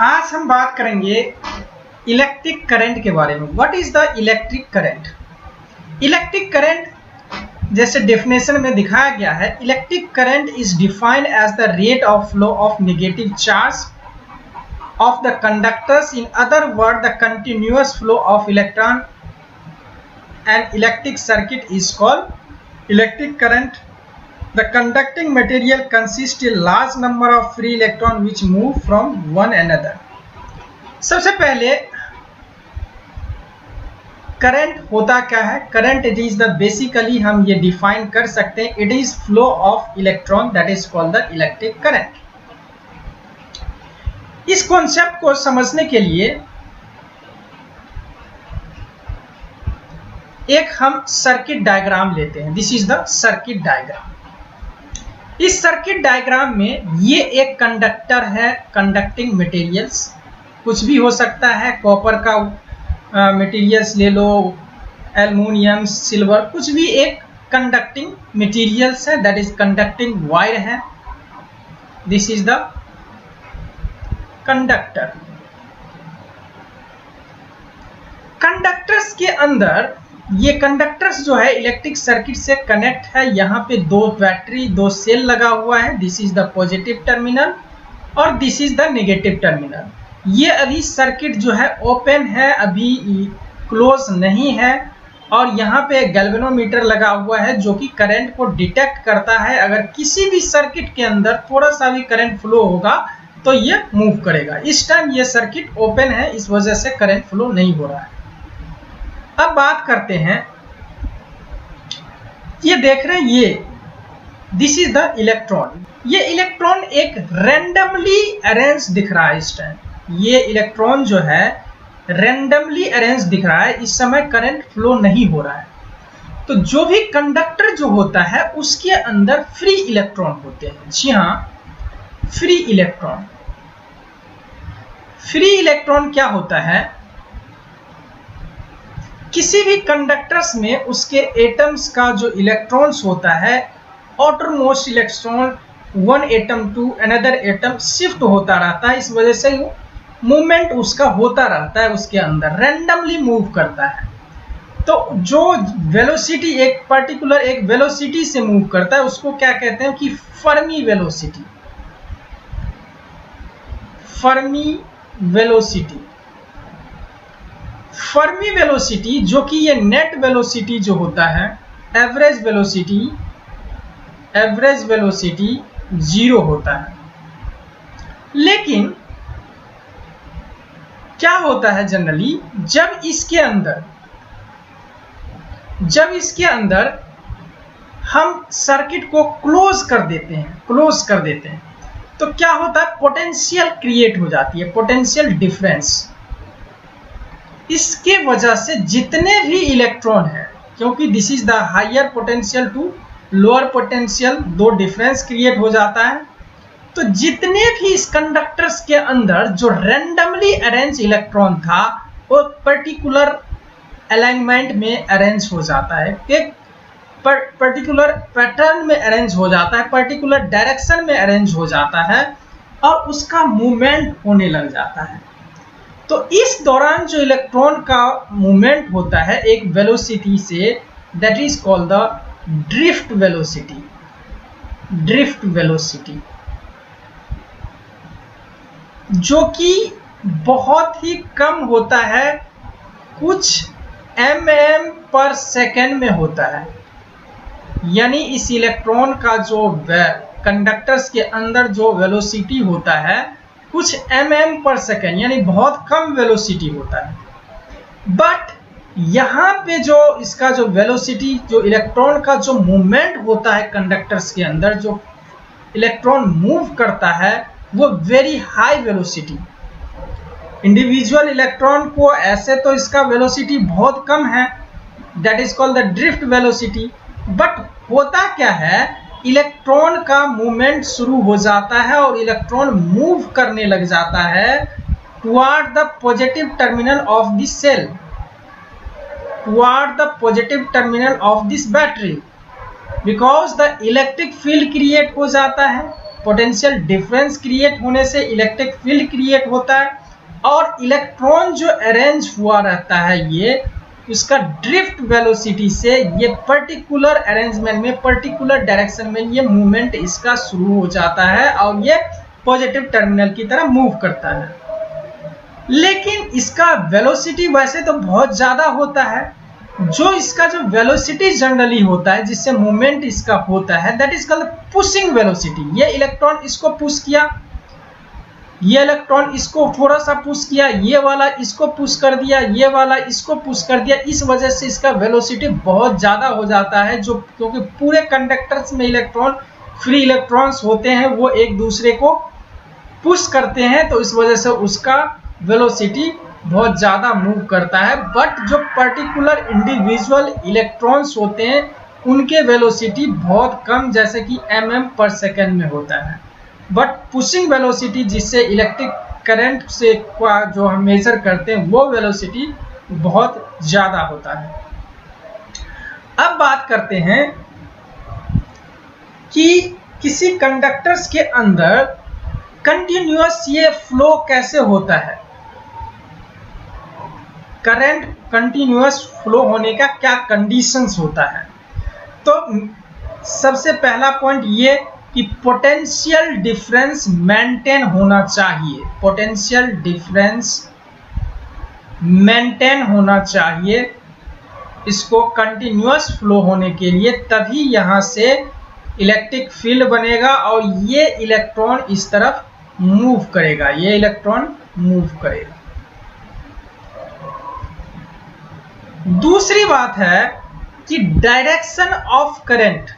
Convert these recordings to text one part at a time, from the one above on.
आज हम बात करेंगे इलेक्ट्रिक करंट के बारे में। What is the electric current? Electric current जैसे डेफिनेशन में दिखाया गया है, electric current is defined as the rate of flow of negative charge of the conductors. In other words, the continuous flow of electron and electric circuit is called electric current. The conducting material consists a large number of free electrons which move from one another. सबसे पहले current होता क्या है? Current it is the basically हम ये define कर सकते हैं, it is flow of electron, that is called the electric current. इस कॉन्सेप्ट को समझने के लिए एक हम सर्किट डायग्राम लेते हैं। This is the circuit diagram. इस सर्किट डायग्राम में ये एक कंडक्टर है, कंडक्टिंग मटेरियल्स कुछ भी हो सकता है, कॉपर का मटेरियल्स ले लो, एल्युमिनियम, सिल्वर, कुछ भी एक कंडक्टिंग मटेरियल्स है, दैट इज कंडक्टिंग वायर है। This is the conductor. Conductors के अंदर ये कंडक्टर्स जो है इलेक्ट्रिक सर्किट से कनेक्ट है। यहाँ पे दो बैटरी, दो सेल लगा हुआ है। This is the positive terminal और this is the negative terminal. ये अभी सर्किट जो है ओपन है, अभी क्लोज नहीं है। और यहाँ पे गैल्वेनोमीटर लगा हुआ है जो कि करंट को डिटेक्ट करता है। अगर किसी भी सर्किट के अंदर थोड़ा सा भी करंट फ्लो होगा तो ये मूव करेगा। इस टाइम ये सर्किट ओपन है, इस वजह से करंट फ्लो नहीं हो रहा है। अब बात करते हैं, ये देख रहे हैं, ये दिस इज द इलेक्ट्रॉन। ये इलेक्ट्रॉन एक रैंडमली अरेंज दिख रहा है इस टाइम। ये इलेक्ट्रॉन जो है रैंडमली अरेंज दिख रहा है, इस समय करंट फ्लो नहीं हो रहा है। तो जो भी कंडक्टर जो होता है उसके अंदर फ्री इलेक्ट्रॉन होते हैं। जी हाँ, फ्री इलेक्ट्रॉन। फ्री इलेक्ट्रॉन क्या होता है? किसी भी कंडक्टर्स में उसके एटम्स का जो इलेक्ट्रॉन्स होता है, outermost electron one atom to another atom shift होता रहता है। इस वजह से मूवमेंट उसका होता रहता है, उसके अंदर रैंडमली मूव करता है। तो जो वेलोसिटी एक पर्टिकुलर एक वेलोसिटी से मूव करता है उसको क्या कहते हैं कि Fermi velocity. Fermi velocity, Fermi velocity जो कि ये नेट वेलोसिटी जो होता है, एवरेज वेलोसिटी जीरो होता है। लेकिन क्या होता है जनरली, जब इसके अंदर हम सर्किट को क्लोज कर देते हैं तो क्या होता है, पोटेंशियल क्रिएट हो जाती है, पोटेंशियल डिफरेंस। इसके वजह से जितने भी इलेक्ट्रॉन हैं, क्योंकि this is the higher potential to lower potential, दो डिफरेंस क्रिएट हो जाता है। तो जितने भी इस कंडक्टर्स के अंदर जो रैंडमली अरेंज इलेक्ट्रॉन था वो पर्टिकुलर अलाइनमेंट में अरेंज हो जाता है, एक पर्टिकुलर पैटर्न में अरेंज हो जाता है, पर्टिकुलर डायरेक्शन में अरेंज हो जाता है और उसका मूवमेंट होने लग जाता है। तो इस दौरान जो इलेक्ट्रॉन का मूवमेंट होता है एक वेलोसिटी से, that is called the drift velocity. Drift velocity जो कि बहुत ही कम होता है, कुछ mm पर सेकेंड में होता है। यानी इस इलेक्ट्रॉन का जो कंडक्टर्स के अंदर जो वेलोसिटी होता है कुछ mm पर सेकेंड, यानी बहुत कम वेलोसिटी होता है। बट यहाँ पे जो इसका जो वेलोसिटी, जो इलेक्ट्रॉन का जो मूवमेंट होता है कंडक्टर्स के अंदर, जो इलेक्ट्रॉन मूव करता है वो very high velocity. Individual electron को ऐसे तो इसका वेलोसिटी बहुत कम है, that is called the drift velocity. But होता क्या है, इलेक्ट्रॉन का मूवमेंट शुरू हो जाता है और इलेक्ट्रॉन मूव करने लग जाता है toward the positive terminal of this cell, toward the positive terminal of this battery, because the electric field create हो जाता है। पोटेंशियल डिफरेंस क्रिएट होने से इलेक्ट्रिक फील्ड क्रिएट होता है, और इलेक्ट्रॉन जो अरेंज हुआ रहता है ये उसका ड्रिफ्ट वेलोसिटी से ये पर्टिकुलर अरेंजमेंट में पर्टिकुलर डायरेक्शन में ये मूवमेंट इसका शुरू हो जाता है और ये पॉजिटिव टर्मिनल की तरह मूव करता है। लेकिन इसका वेलोसिटी वैसे तो बहुत ज़्यादा होता है। जो इसका जो वेलोसिटी जनरली होता है जिससे मूवमेंट इसका होता है that is called pushing velocity. ये इलेक्ट्रॉन इसको पुश किया, ये इलेक्ट्रॉन इसको थोड़ा सा पुश किया, ये वाला इसको पुश कर दिया, ये वाला इसको पुश कर दिया, इस वजह से इसका वेलोसिटी बहुत ज़्यादा हो जाता है। जो क्योंकि पूरे कंडक्टर्स में इलेक्ट्रॉन फ्री इलेक्ट्रॉन्स होते हैं वो एक दूसरे को पुश करते हैं, तो इस वजह से उसका वेलोसिटी बहुत ज़्यादा मूव करता है। बट जो पर्टिकुलर इंडिविजुअल इलेक्ट्रॉन्स होते हैं उनके वेलोसिटी बहुत कम, जैसे कि mm/s में होता है। बट पुशिंग वेलोसिटी जिससे इलेक्ट्रिक करंट से जो हम मेजर करते हैं वो वेलोसिटी बहुत ज़्यादा होता है। अब बात करते हैं कि किसी कंडक्टर्स के अंदर कंटिन्यूअस ये फ्लो कैसे होता है, करंट कंटिन्यूअस फ्लो होने का क्या कंडीशंस होता है। तो सबसे पहला पॉइंट ये कि पोटेंशियल डिफरेंस मेंटेन होना चाहिए, पोटेंशियल डिफरेंस मेंटेन होना चाहिए इसको कंटिन्यूअस फ्लो होने के लिए, तभी यहाँ से इलेक्ट्रिक फील्ड बनेगा और ये इलेक्ट्रॉन इस तरफ मूव करेगा, ये इलेक्ट्रॉन मूव करेगा। दूसरी बात है कि डायरेक्शन ऑफ करंट,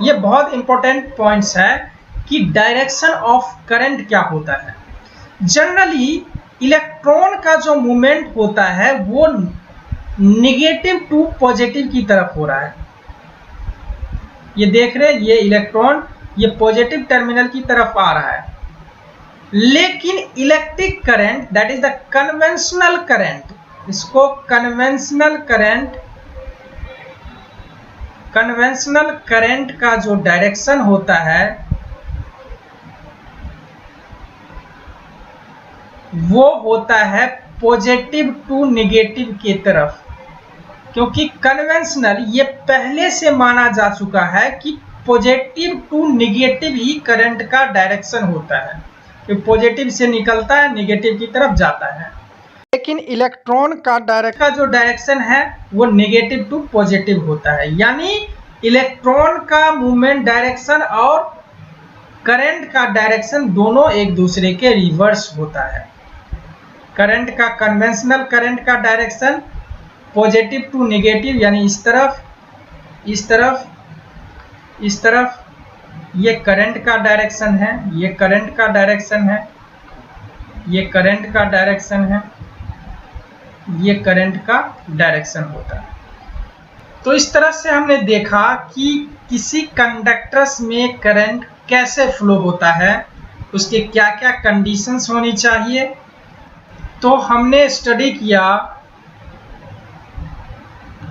ये बहुत इंपॉर्टेंट पॉइंट्स है कि डायरेक्शन ऑफ करंट क्या होता है। जनरली इलेक्ट्रॉन का जो मूवमेंट होता है वो निगेटिव टू पॉजिटिव की तरफ हो रहा है। ये देख रहे हैं, ये इलेक्ट्रॉन ये पॉजिटिव टर्मिनल की तरफ आ रहा है। लेकिन electric current that is the conventional current, इसको कन्वेंशनल करंट का जो डायरेक्शन होता है वो होता है पॉजिटिव टू नेगेटिव की तरफ, क्योंकि कन्वेंशनल ये पहले से माना जा चुका है कि पॉजिटिव टू नेगेटिव ही करंट का डायरेक्शन होता है, कि पॉजिटिव से निकलता है नेगेटिव की तरफ जाता है। लेकिन इलेक्ट्रॉन का जो डायरेक्शन है वो नेगेटिव टू पॉजिटिव होता है, यानी इलेक्ट्रॉन का मूवमेंट डायरेक्शन और करंट का डायरेक्शन दोनों एक दूसरे के रिवर्स होता है। करंट का कन्वेंशनल करंट का डायरेक्शन पॉजिटिव टू नेगेटिव, यानी इस तरफ इस तरफ इस तरफ, ये करंट का डायरेक्शन है, ये करंट का डायरेक्शन है, ये करंट का डायरेक्शन है, ये करंट का डायरेक्शन होता है। तो इस तरह से हमने देखा कि किसी कंडक्टर्स में करंट कैसे फ्लो होता है, उसके क्या क्या कंडीशंस होनी चाहिए। तो हमने स्टडी किया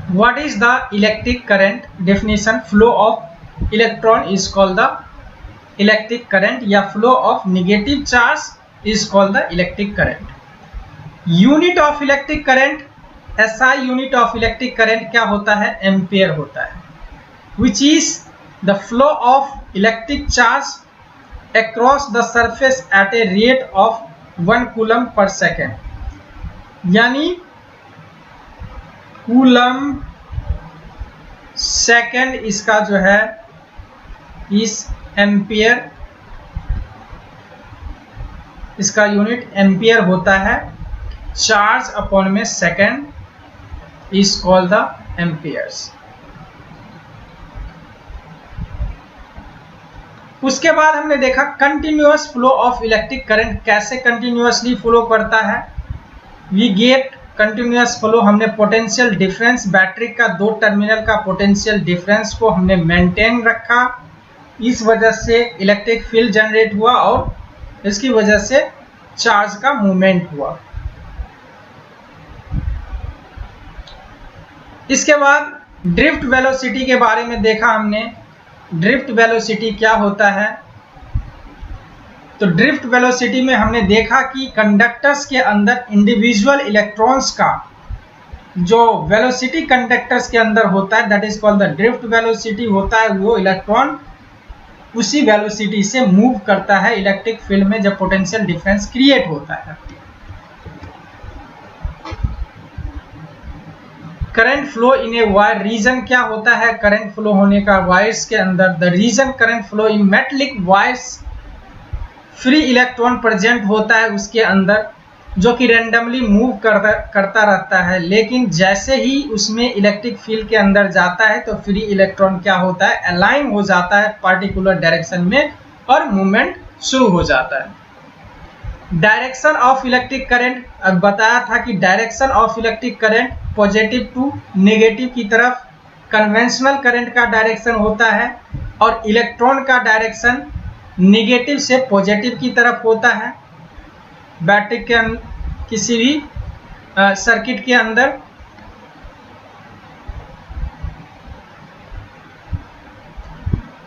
what is the electric current, definition flow of electron is called the electric current, या flow of negative charge is called the electric current. Unit of electric current, SI unit of electric current क्या होता है, ampere होता है, which is the flow of electric charge across the surface at a rate of 1 coulomb per second, यानी coulomb second इसका जो है इस एम्पियर, इसका यूनिट एम्पियर होता है। चार्ज अपॉन में second is called the amperes. उसके बाद हमने देखा continuous flow of electric current कैसे कंटिन्यूअसली फ्लो करता है। वी गेट कंटिन्यूअस फ्लो, हमने पोटेंशियल डिफरेंस, बैटरी का 2 टर्मिनल का पोटेंशियल डिफरेंस को हमने मेंटेन रखा, इस वजह से इलेक्ट्रिक फील्ड जनरेट हुआ और इसकी वजह से चार्ज का मूवमेंट हुआ। इसके बाद ड्रिफ्ट वेलोसिटी के बारे में देखा हमने। ड्रिफ्ट वेलोसिटी क्या होता है, तो ड्रिफ्ट वेलोसिटी में हमने देखा कि कंडक्टर्स के अंदर इंडिविजुअल इलेक्ट्रॉन्स का जो वेलोसिटी कंडक्टर्स के अंदर होता है, that is called the drift velocity होता है। वो इलेक्ट्रॉन उसी वेलोसिटी से मूव करता है इलेक्ट्रिक फील्ड में जब पोटेंशियल डिफरेंस क्रिएट होता है। Current flow in a wire, reason क्या होता है करंट फ्लो होने का वायर्स के अंदर? The reason current flow in metallic wires, free electron present होता है उसके अंदर जो कि रैंडमली मूव करता रहता है, लेकिन जैसे ही उसमें इलेक्ट्रिक फील्ड के अंदर जाता है तो फ्री इलेक्ट्रॉन क्या होता है, अलाइन हो जाता है पार्टिकुलर डायरेक्शन में और मूवमेंट शुरू हो जाता है। डायरेक्शन ऑफ इलेक्ट्रिक करंट, अब बताया था कि direction of electric current positive to negative की तरफ कन्वेंशनल करंट का डायरेक्शन होता है और इलेक्ट्रॉन का डायरेक्शन नेगेटिव से पॉजिटिव की तरफ होता है बैटरी के किसी भी सर्किट के अंदर।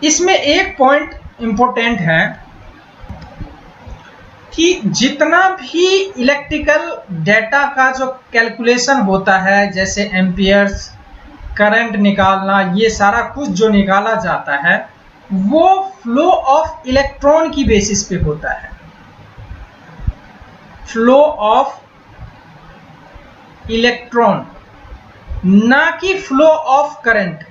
इसमें एक पॉइंट इंपॉर्टेंट है कि जितना भी इलेक्ट्रिकल डेटा का जो कैलकुलेशन होता है, जैसे एम्पियर्स, करंट निकालना, ये सारा कुछ जो निकाला जाता है वो फ्लो ऑफ इलेक्ट्रॉन की बेसिस पे होता है। फ्लो ऑफ इलेक्ट्रॉन, ना कि flow of current.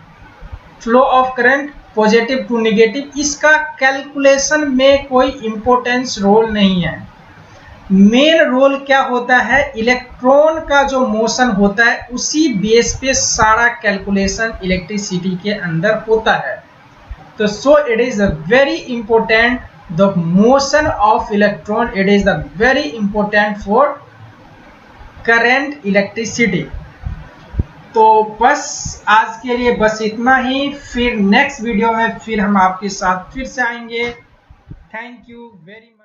Flow of current positive to negative, इसका कैलकुलेशन में कोई इंपॉर्टेंस रोल नहीं है। मेन रोल क्या होता है, इलेक्ट्रॉन का जो मोशन होता है उसी बेस पे सारा कैलकुलेशन इलेक्ट्रिसिटी के अंदर होता है। तो so it is very important, the motion of electron, it is the very important for current electricity। तो बस आज के लिए बस इतना ही, फिर नेक्स्ट वीडियो में फिर हम आपके साथ फिर से आएंगे। Thank you very much.